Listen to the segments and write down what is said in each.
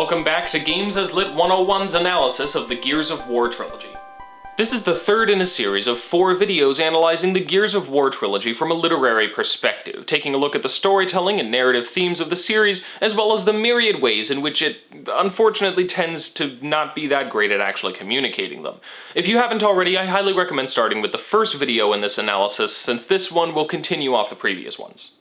welcome back to Games as Lit 101's analysis of the Gears of War trilogy. This is the third in a series of 4 videos analyzing the Gears of War trilogy from a literary perspective, taking a look at the storytelling and narrative themes of the series, as well as the myriad ways in which it, unfortunately, tends to not be that great at actually communicating them. If you haven't already, I highly recommend starting with the first video in this analysis, since this one will continue off the previous ones.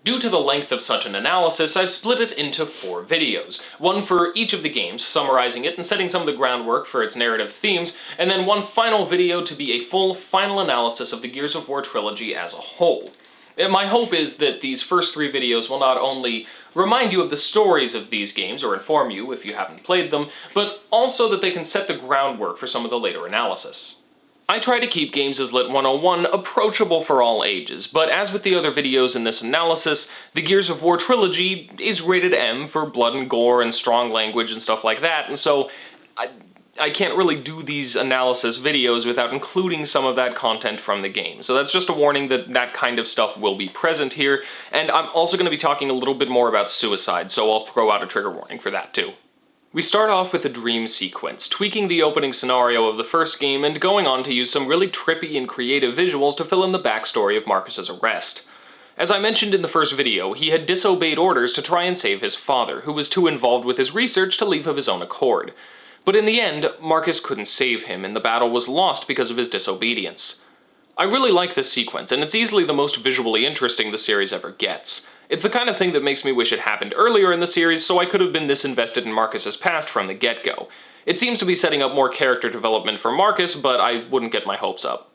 Due to the length of such an analysis, I've split it into 4 videos. One for each of the games, summarizing it and setting some of the groundwork for its narrative themes, and then one final video to be a full final analysis of the Gears of War trilogy as a whole. My hope is that these first 3 videos will not only remind you of the stories of these games, or inform you if you haven't played them, but also that they can set the groundwork for some of the later analysis. I try to keep Games as Lit 101 approachable for all ages, but as with the other videos in this analysis, the Gears of War trilogy is rated M for blood and gore and strong language and stuff like that, and so I can't really do these analysis videos without including some of that content from the game. So that's just a warning that that kind of stuff will be present here, and I'm also going to be talking a little bit more about suicide, so I'll throw out a trigger warning for that too. We start off with a dream sequence, tweaking the opening scenario of the first game and going on to use some really trippy and creative visuals to fill in the backstory of Marcus's arrest. As I mentioned in the first video, he had disobeyed orders to try and save his father, who was too involved with his research to leave of his own accord. But in the end, Marcus couldn't save him, and the battle was lost because of his disobedience. I really like this sequence, and it's easily the most visually interesting the series ever gets. It's the kind of thing that makes me wish it happened earlier in the series so I could have been this invested in Marcus's past from the get-go. It seems to be setting up more character development for Marcus, but I wouldn't get my hopes up.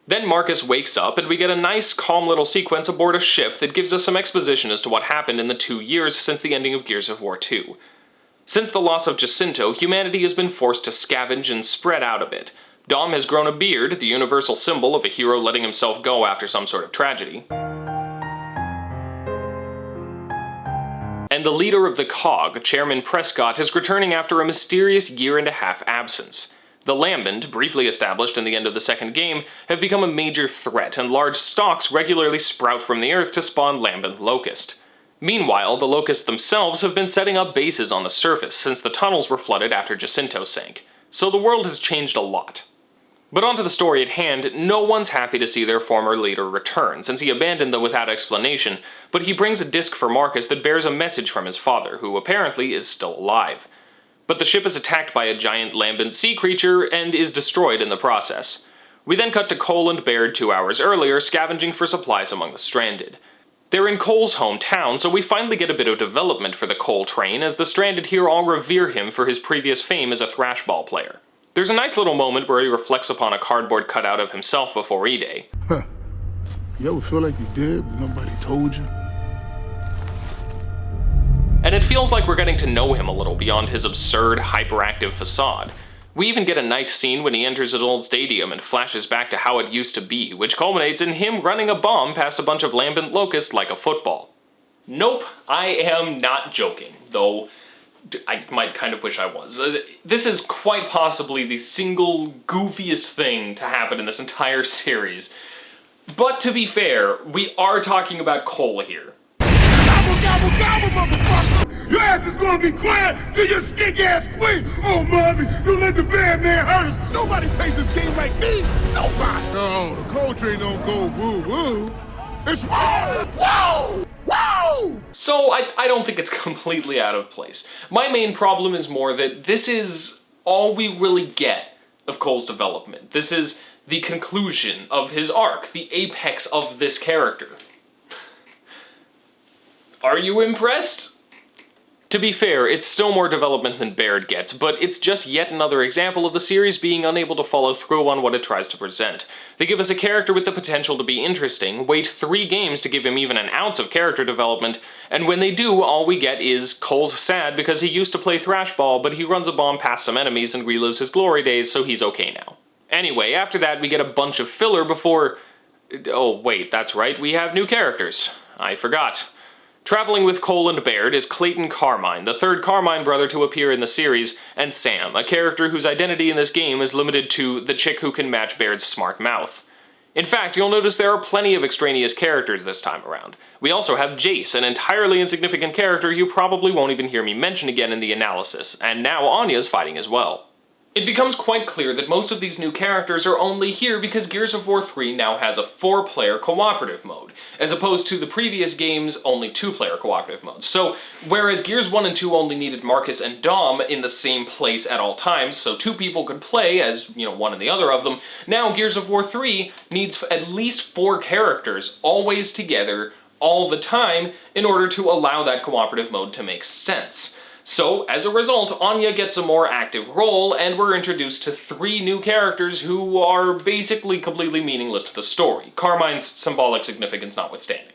Then Marcus wakes up and we get a nice, calm little sequence aboard a ship that gives us some exposition as to what happened in the 2 years since the ending of Gears of War 2. Since the loss of Jacinto, humanity has been forced to scavenge and spread out a bit. Dom has grown a beard, the universal symbol of a hero letting himself go after some sort of tragedy. And the leader of the COG, Chairman Prescott, is returning after a mysterious year-and-a-half absence. The Lambent, briefly established in the end of the second game, have become a major threat, and large stalks regularly sprout from the earth to spawn Lambent Locust. Meanwhile, the Locusts themselves have been setting up bases on the surface since the tunnels were flooded after Jacinto sank, so the world has changed a lot. But onto the story at hand, no one's happy to see their former leader return, since he abandoned them without explanation, but he brings a disc for Marcus that bears a message from his father, who apparently is still alive. But the ship is attacked by a giant lambent sea creature and is destroyed in the process. We then cut to Cole and Baird 2 hours earlier, scavenging for supplies among the stranded. They're in Cole's hometown, so we finally get a bit of development for the Cole train, as the stranded here all revere him for his previous fame as a thrashball player. There's a nice little moment where he reflects upon a cardboard cutout of himself before E-Day. Huh. You ever feel like you did, but nobody told you? And it feels like we're getting to know him a little beyond his absurd, hyperactive facade. We even get a nice scene when he enters his old stadium and flashes back to how it used to be, which culminates in him running a bomb past a bunch of lambent locusts like a football. Nope, I am not joking, though I might kind of wish I was. This is quite possibly the single goofiest thing to happen in this entire series. But to be fair, we are talking about Cole here. Gobble, gobble, gobble, motherfucker! Your ass is gonna be quiet till your skink ass quit! Oh, mommy, don't let the bad man hurt us! Nobody plays this game like me! Nobody! No, the cold train don't go woo-woo. It's whoa! Whoa! Whoa! So I don't think it's completely out of place. My main problem is more that this is all we really get of Cole's development. This is the conclusion of his arc, the apex of this character. Are you impressed? To be fair, it's still more development than Baird gets, but it's just yet another example of the series being unable to follow through on what it tries to present. They give us a character with the potential to be interesting, wait 3 games to give him even an ounce of character development, and when they do, all we get is Cole's sad because he used to play thrashball, but he runs a bomb past some enemies and relives his glory days, so he's okay now. Anyway, after that we get a bunch of filler before... Oh wait, that's right, we have new characters. I forgot. Traveling with Cole and Baird is Clayton Carmine, the 3rd Carmine brother to appear in the series, and Sam, a character whose identity in this game is limited to the chick who can match Baird's smart mouth. In fact, you'll notice there are plenty of extraneous characters this time around. We also have Jace, an entirely insignificant character you probably won't even hear me mention again in the analysis, and now Anya's fighting as well. It becomes quite clear that most of these new characters are only here because Gears of War 3 now has a 4-player cooperative mode, as opposed to the previous game's only 2-player cooperative modes. So, whereas Gears 1 and 2 only needed Marcus and Dom in the same place at all times, so 2 people could play as, one and the other of them, now Gears of War 3 needs at least 4 characters always together all the time in order to allow that cooperative mode to make sense. So, as a result, Anya gets a more active role, and we're introduced to 3 new characters who are basically completely meaningless to the story, Carmine's symbolic significance notwithstanding.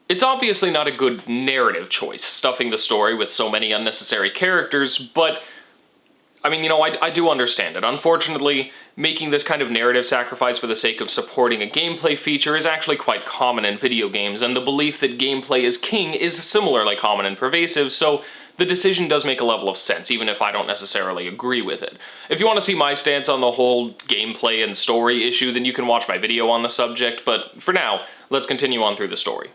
It's obviously not a good narrative choice, stuffing the story with so many unnecessary characters, but I do understand it. Unfortunately, making this kind of narrative sacrifice for the sake of supporting a gameplay feature is actually quite common in video games, and the belief that gameplay is king is similarly common and pervasive, so the decision does make a level of sense, even if I don't necessarily agree with it. If you want to see my stance on the whole gameplay and story issue, then you can watch my video on the subject, but for now, let's continue on through the story.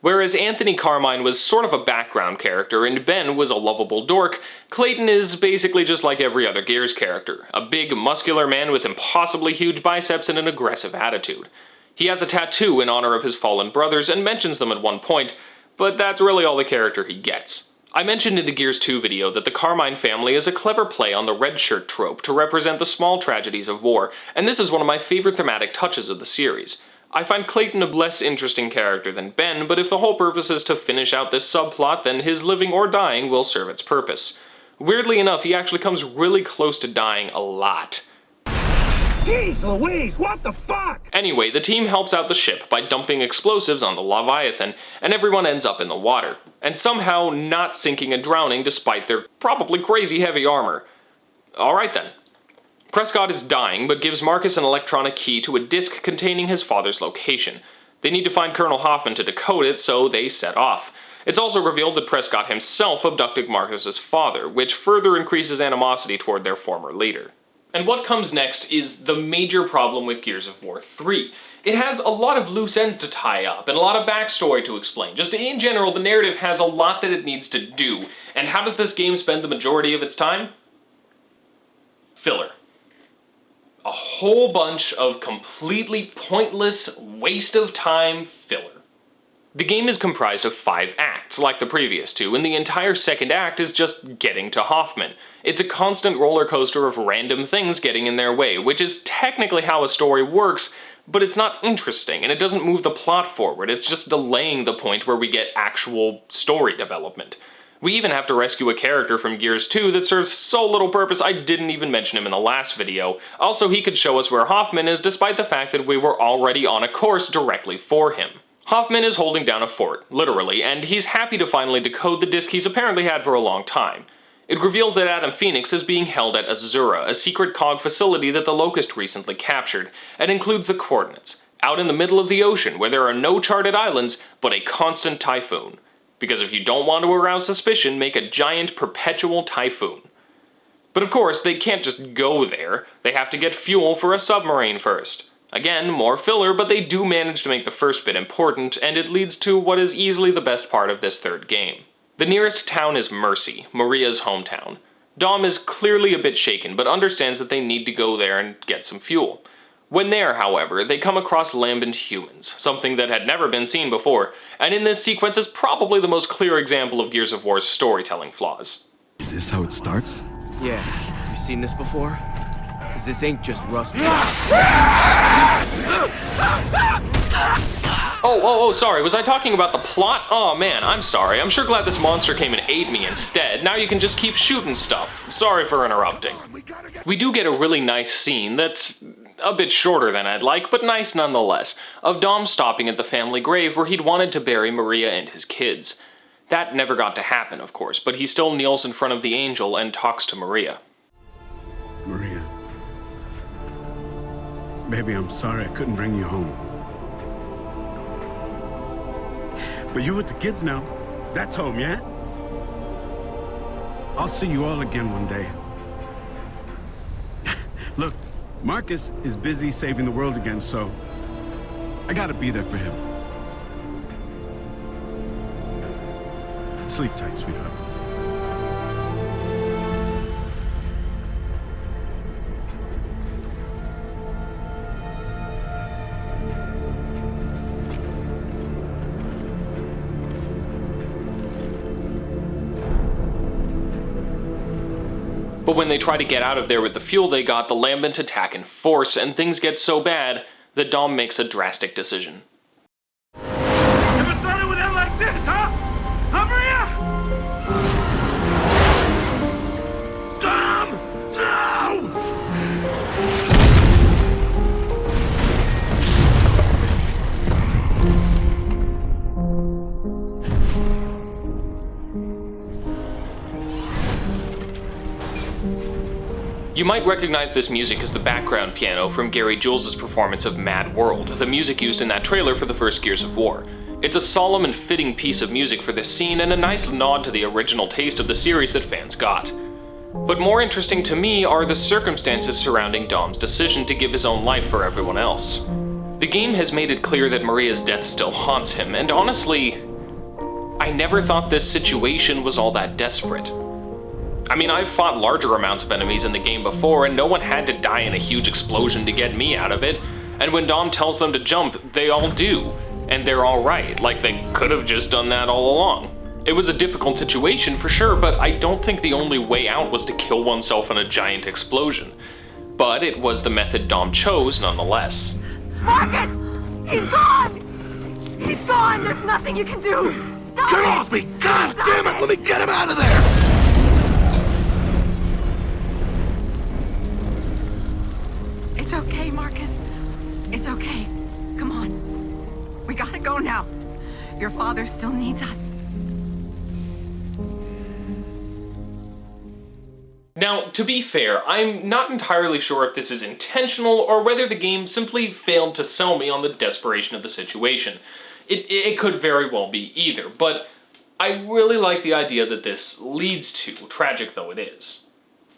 Whereas Anthony Carmine was sort of a background character and Ben was a lovable dork, Clayton is basically just like every other Gears character, a big, muscular man with impossibly huge biceps and an aggressive attitude. He has a tattoo in honor of his fallen brothers and mentions them at one point, but that's really all the character he gets. I mentioned in the Gears 2 video that the Carmine family is a clever play on the red shirt trope to represent the small tragedies of war, and this is one of my favorite thematic touches of the series. I find Clayton a less interesting character than Ben, but if the whole purpose is to finish out this subplot, then his living or dying will serve its purpose. Weirdly enough, he actually comes really close to dying a lot. Jeez Louise, what the fuck? Anyway, the team helps out the ship by dumping explosives on the Leviathan, and everyone ends up in the water, and somehow not sinking and drowning despite their probably crazy heavy armor. Alright then. Prescott is dying, but gives Marcus an electronic key to a disk containing his father's location. They need to find Colonel Hoffman to decode it, so they set off. It's also revealed that Prescott himself abducted Marcus's father, which further increases animosity toward their former leader. And what comes next is the major problem with Gears of War 3. It has a lot of loose ends to tie up, and a lot of backstory to explain. Just in general, the narrative has a lot that it needs to do. And how does this game spend the majority of its time? Filler. A whole bunch of completely pointless, waste of time filler. The game is comprised of 5 acts, like the previous 2, and the entire second act is just getting to Hoffman. It's a constant roller coaster of random things getting in their way, which is technically how a story works, but it's not interesting, and it doesn't move the plot forward, it's just delaying the point where we get actual story development. We even have to rescue a character from Gears 2 that serves so little purpose I didn't even mention him in the last video. Also, he could show us where Hoffman is despite the fact that we were already on a course directly for him. Hoffman is holding down a fort, literally, and he's happy to finally decode the disk he's apparently had for a long time. It reveals that Adam Phoenix is being held at Azura, a secret COG facility that the Locust recently captured, and includes the coordinates, out in the middle of the ocean where there are no charted islands, but a constant typhoon. Because if you don't want to arouse suspicion, make a giant perpetual typhoon. But of course, they can't just go there, they have to get fuel for a submarine first. Again, more filler, but they do manage to make the first bit important, and it leads to what is easily the best part of this third game. The nearest town is Mercy, Maria's hometown. Dom is clearly a bit shaken, but understands that they need to go there and get some fuel. When there, however, they come across lambent humans, something that had never been seen before, and in this sequence is probably the most clear example of Gears of War's storytelling flaws. Is this how it starts? Yeah. You seen this before? Cause this ain't just rust. Oh, sorry, was I talking about the plot? Oh man, I'm sorry. I'm sure glad this monster came and ate me instead. Now you can just keep shooting stuff. Sorry for interrupting. We do get a really nice scene that's a bit shorter than I'd like, but nice nonetheless, of Dom stopping at the family grave where he'd wanted to bury Maria and his kids. That never got to happen, of course, but he still kneels in front of the angel and talks to Maria. Maria. Baby, I'm sorry I couldn't bring you home. But you're with the kids now. That's home, yeah? I'll see you all again one day. Look, Marcus is busy saving the world again, so I gotta be there for him. Sleep tight, sweetheart. But when they try to get out of there with the fuel they got, the Lambent attack in force, and things get so bad that Dom makes a drastic decision. Never thought it would end like this, huh? Huh, Maria? Dom! No! You might recognize this music as the background piano from Gary Jules' performance of Mad World, the music used in that trailer for the first Gears of War. It's a solemn and fitting piece of music for this scene and a nice nod to the original taste of the series that fans got. But more interesting to me are the circumstances surrounding Dom's decision to give his own life for everyone else. The game has made it clear that Maria's death still haunts him, and honestly, I never thought this situation was all that desperate. I mean, I've fought larger amounts of enemies in the game before, and no one had to die in a huge explosion to get me out of it, and when Dom tells them to jump, they all do, and they're alright, like they could have just done that all along. It was a difficult situation for sure, but I don't think the only way out was to kill oneself in a giant explosion. But it was the method Dom chose nonetheless. Marcus! He's gone! He's gone! There's nothing you can do! Stop Get it! off me! God Stop damn it! it! Let me get him out of there! It's okay, Marcus. It's okay. Come on. We gotta go now. Your father still needs us. Now, to be fair, I'm not entirely sure if this is intentional or whether the game simply failed to sell me on the desperation of the situation. It could very well be either, but I really like the idea that this leads to, tragic though it is.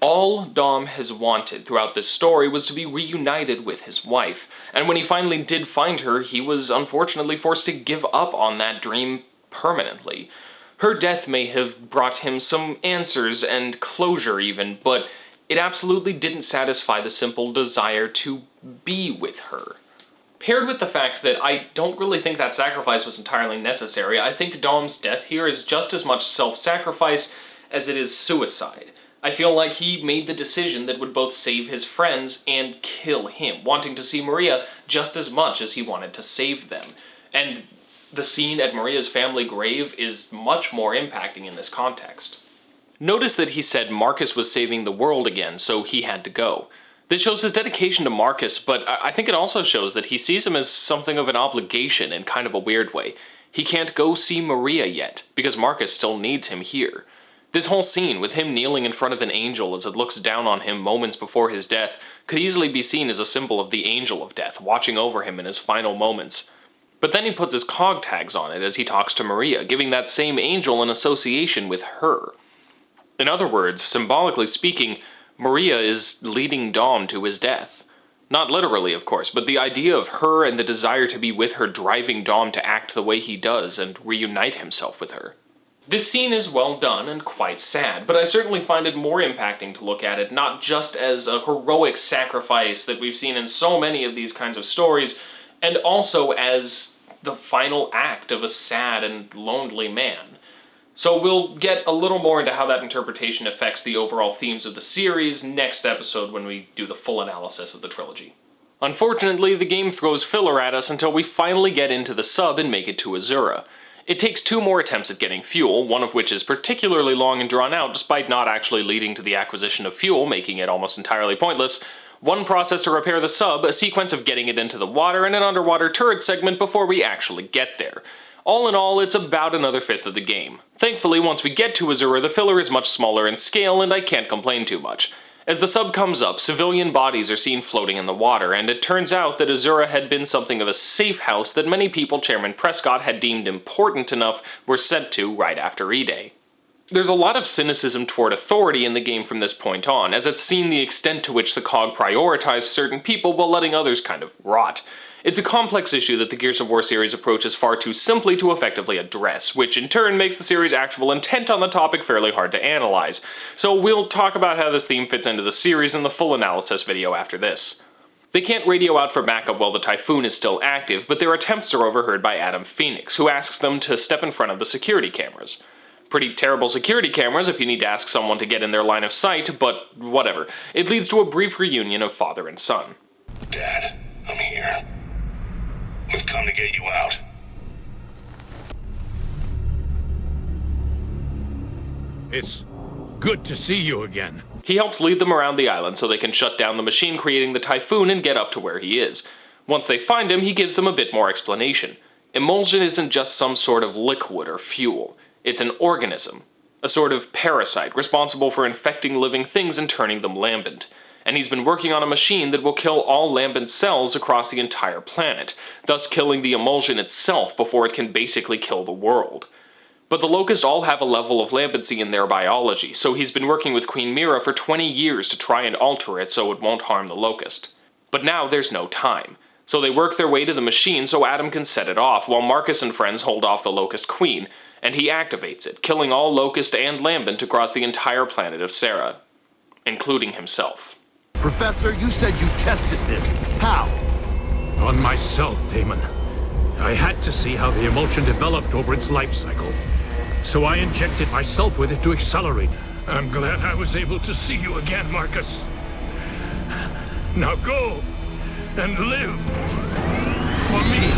All Dom has wanted throughout this story was to be reunited with his wife, and when he finally did find her, he was unfortunately forced to give up on that dream permanently. Her death may have brought him some answers and closure even, but it absolutely didn't satisfy the simple desire to be with her. Paired with the fact that I don't really think that sacrifice was entirely necessary, I think Dom's death here is just as much self-sacrifice as it is suicide. I feel like he made the decision that would both save his friends and kill him, wanting to see Maria just as much as he wanted to save them. And the scene at Maria's family grave is much more impacting in this context. Notice that he said Marcus was saving the world again, so he had to go. This shows his dedication to Marcus, but I think it also shows that he sees him as something of an obligation in kind of a weird way. He can't go see Maria yet, because Marcus still needs him here. This whole scene, with him kneeling in front of an angel as it looks down on him moments before his death, could easily be seen as a symbol of the angel of death, watching over him in his final moments. But then he puts his cog tags on it as he talks to Maria, giving that same angel an association with her. In other words, symbolically speaking, Maria is leading Dom to his death. Not literally, of course, but the idea of her and the desire to be with her driving Dom to act the way he does and reunite himself with her. This scene is well done and quite sad, but I certainly find it more impacting to look at it not just as a heroic sacrifice that we've seen in so many of these kinds of stories, and also as the final act of a sad and lonely man. So we'll get a little more into how that interpretation affects the overall themes of the series next episode when we do the full analysis of the trilogy. Unfortunately, the game throws filler at us until we finally get into the sub and make it to Azura. It takes 2 more attempts at getting fuel, one of which is particularly long and drawn out despite not actually leading to the acquisition of fuel, making it almost entirely pointless, one process to repair the sub, a sequence of getting it into the water, and an underwater turret segment before we actually get there. All in all, it's about another 1/5 of the game. Thankfully, once we get to Azura, the filler is much smaller in scale, and I can't complain too much. As the sub comes up, civilian bodies are seen floating in the water, and it turns out that Azura had been something of a safe house that many people Chairman Prescott had deemed important enough were sent to right after E-Day. There's a lot of cynicism toward authority in the game from this point on, as it's seen the extent to which the COG prioritized certain people while letting others kind of rot. It's a complex issue that the Gears of War series approaches far too simply to effectively address, which in turn makes the series' actual intent on the topic fairly hard to analyze. So we'll talk about how this theme fits into the series in the full analysis video after this. They can't radio out for backup while the Typhoon is still active, but their attempts are overheard by Adam Phoenix, who asks them to step in front of the security cameras. Pretty terrible security cameras if you need to ask someone to get in their line of sight, but whatever. It leads to a brief reunion of father and son. Dad, I'm here. We've come to get you out. It's good to see you again. He helps lead them around the island so they can shut down the machine creating the Typhoon and get up to where he is. Once they find him, he gives them a bit more explanation. Emulsion isn't just some sort of liquid or fuel. It's an organism, a sort of parasite responsible for infecting living things and turning them lambent. And he's been working on a machine that will kill all lambent cells across the entire planet, thus killing the emulsion itself before it can basically kill the world. But the Locust all have a level of lambency in their biology, so he's been working with Queen Mira for 20 years to try and alter it so it won't harm the Locust. But now there's no time. So they work their way to the machine so Adam can set it off, while Marcus and friends hold off the Locust Queen, and he activates it, killing all Locust and Lambent across the entire planet of Sera, including himself. Professor, you said you tested this. How? On myself, Damon. I had to see how the emulsion developed over its life cycle. So I injected myself with it to accelerate. I'm glad I was able to see you again, Marcus. Now go and live for me.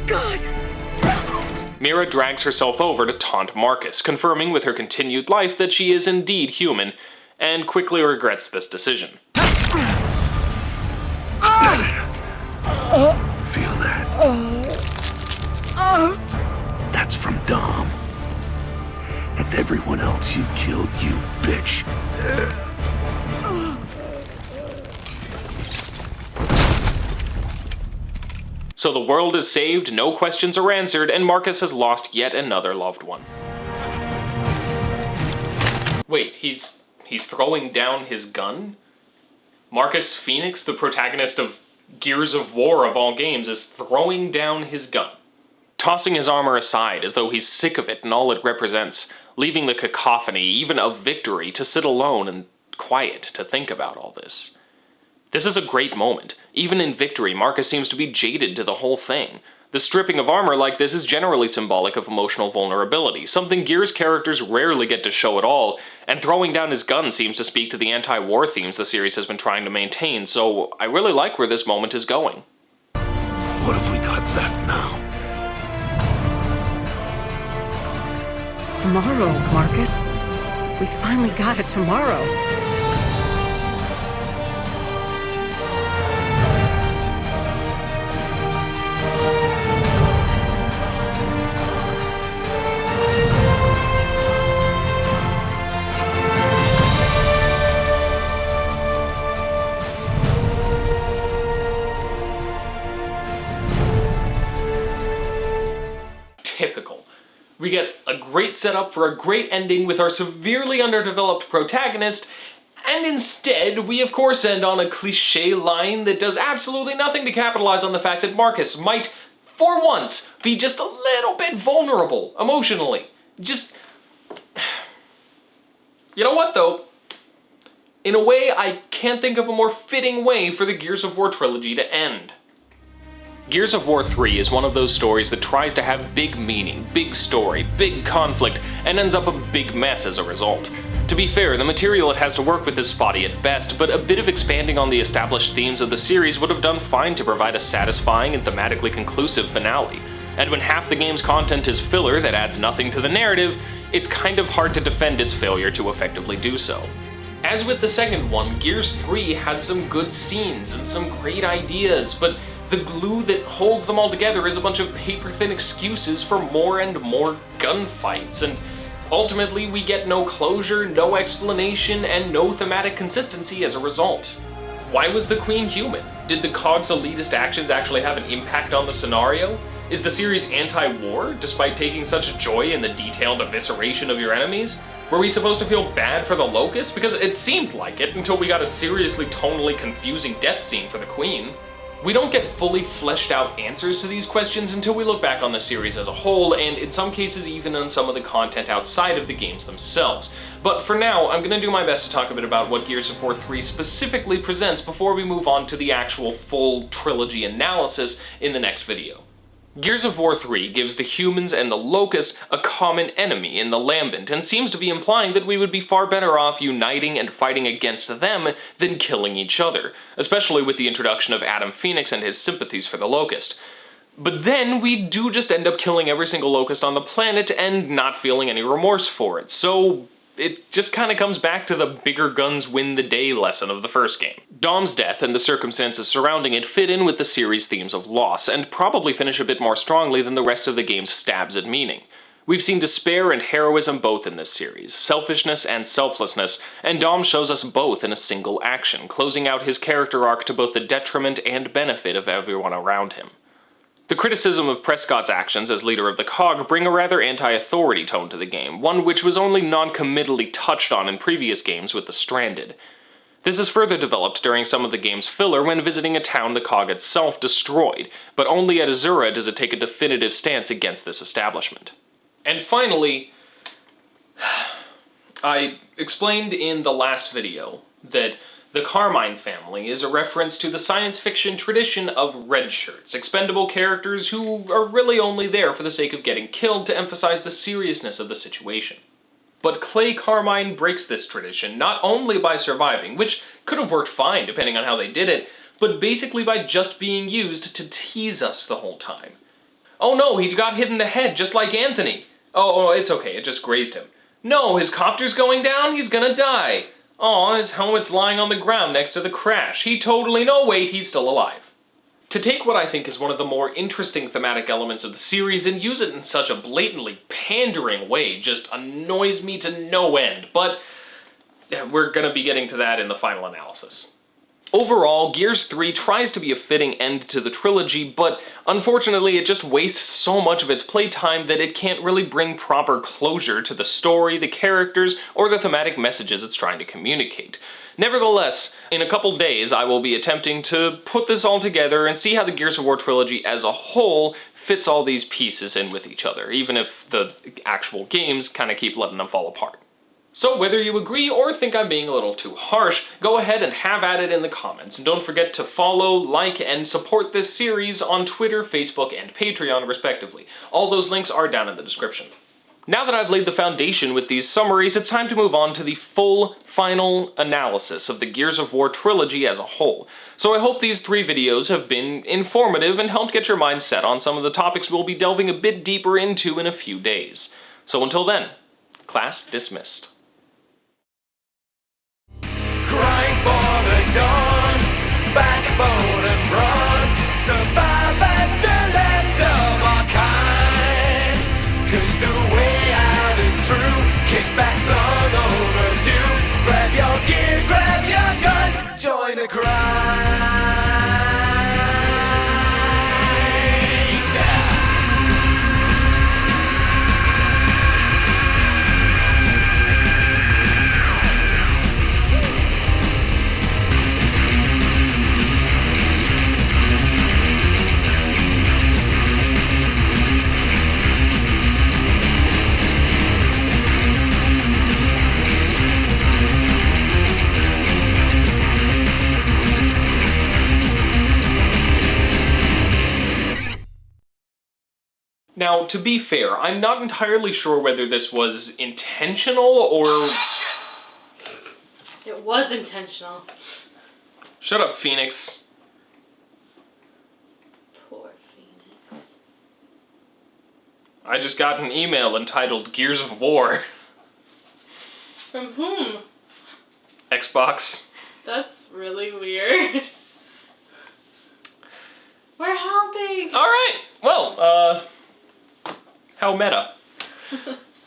God! Mira drags herself over to taunt Marcus, confirming with her continued life that she is indeed human, and quickly regrets this decision. Feel that? That's from Dom. And everyone else you killed, you bitch. So the world is saved, no questions are answered, and Marcus has lost yet another loved one. Wait, he's throwing down his gun? Marcus Phoenix, the protagonist of Gears of War of all games, is throwing down his gun. Tossing his armor aside as though he's sick of it and all it represents, leaving the cacophony, even of victory, to sit alone and quiet to think about all this. This is a great moment. Even in victory, Marcus seems to be jaded to the whole thing. The stripping of armor like this is generally symbolic of emotional vulnerability, something Gears characters rarely get to show at all, and throwing down his gun seems to speak to the anti-war themes the series has been trying to maintain, so I really like where this moment is going. What have we got left now? Tomorrow, Marcus. We finally got a tomorrow. Typical. We get a great setup for a great ending with our severely underdeveloped protagonist, and instead, we of course end on a cliche line that does absolutely nothing to capitalize on the fact that Marcus might, for once, be just a little bit vulnerable, emotionally. Just... You know what, though? In a way, I can't think of a more fitting way for the Gears of War trilogy to end. Gears of War 3 is one of those stories that tries to have big meaning, big story, big conflict, and ends up a big mess as a result. To be fair, the material it has to work with is spotty at best, but a bit of expanding on the established themes of the series would have done fine to provide a satisfying and thematically conclusive finale. And when half the game's content is filler that adds nothing to the narrative, it's kind of hard to defend its failure to effectively do so. As with the second one, Gears 3 had some good scenes and some great ideas, but the glue that holds them all together is a bunch of paper-thin excuses for more and more gunfights, and ultimately we get no closure, no explanation, and no thematic consistency as a result. Why was the Queen human? Did the COG's elitist actions actually have an impact on the scenario? Is the series anti-war, despite taking such joy in the detailed evisceration of your enemies? Were we supposed to feel bad for the Locust? Because it seemed like it until we got a seriously tonally confusing death scene for the Queen. We don't get fully fleshed out answers to these questions until we look back on the series as a whole, and in some cases even on some of the content outside of the games themselves. But for now, I'm gonna do my best to talk a bit about what Gears of War 3 specifically presents before we move on to the actual full trilogy analysis in the next video. Gears of War 3 gives the humans and the Locust a common enemy in the Lambent, and seems to be implying that we would be far better off uniting and fighting against them than killing each other, especially with the introduction of Adam Phoenix and his sympathies for the Locust. But then we do just end up killing every single Locust on the planet and not feeling any remorse for it, so it just kind of comes back to the bigger guns win the day lesson of the first game. Dom's death and the circumstances surrounding it fit in with the series' themes of loss, and probably finish a bit more strongly than the rest of the game's stabs at meaning. We've seen despair and heroism both in this series, selfishness and selflessness, and Dom shows us both in a single action, closing out his character arc to both the detriment and benefit of everyone around him. The criticism of Prescott's actions as leader of the COG bring a rather anti-authority tone to the game, one which was only non-committally touched on in previous games with the Stranded. This is further developed during some of the game's filler when visiting a town the COG itself destroyed, but only at Azura does it take a definitive stance against this establishment. And finally, I explained in the last video that the Carmine family is a reference to the science fiction tradition of red shirts, expendable characters who are really only there for the sake of getting killed to emphasize the seriousness of the situation. But Clay Carmine breaks this tradition not only by surviving, which could have worked fine depending on how they did it, but basically by just being used to tease us the whole time. Oh no, he got hit in the head just like Anthony. Oh, it's okay, it just grazed him. No, his copter's going down, he's gonna die. Aw, his helmet's lying on the ground next to the crash. No wait, he's still alive. To take what I think is one of the more interesting thematic elements of the series and use it in such a blatantly pandering way just annoys me to no end, but we're gonna be getting to that in the final analysis. Overall, Gears 3 tries to be a fitting end to the trilogy, but unfortunately it just wastes so much of its playtime that it can't really bring proper closure to the story, the characters, or the thematic messages it's trying to communicate. Nevertheless, in a couple days I will be attempting to put this all together and see how the Gears of War trilogy as a whole fits all these pieces in with each other, even if the actual games kind of keep letting them fall apart. So whether you agree or think I'm being a little too harsh, go ahead and have at it in the comments, and don't forget to follow, like, and support this series on Twitter, Facebook, and Patreon respectively. All those links are down in the description. Now that I've laid the foundation with these summaries, it's time to move on to the full, final analysis of the Gears of War trilogy as a whole. So I hope these 3 videos have been informative and helped get your mind set on some of the topics we'll be delving a bit deeper into in a few days. So until then, class dismissed. Grind for the dawn, backbone and brawn, survive as the last of our kind. 'Cause the way out is through, kickbacks long overdue. Grab your gear, grab your gun, join the grind. Now, to be fair, I'm not entirely sure whether this was intentional or... It was intentional. Shut up, Phoenix. Poor Phoenix. I just got an email entitled Gears of War. From whom? Xbox. That's really weird. We're helping! Alright, well, how meta.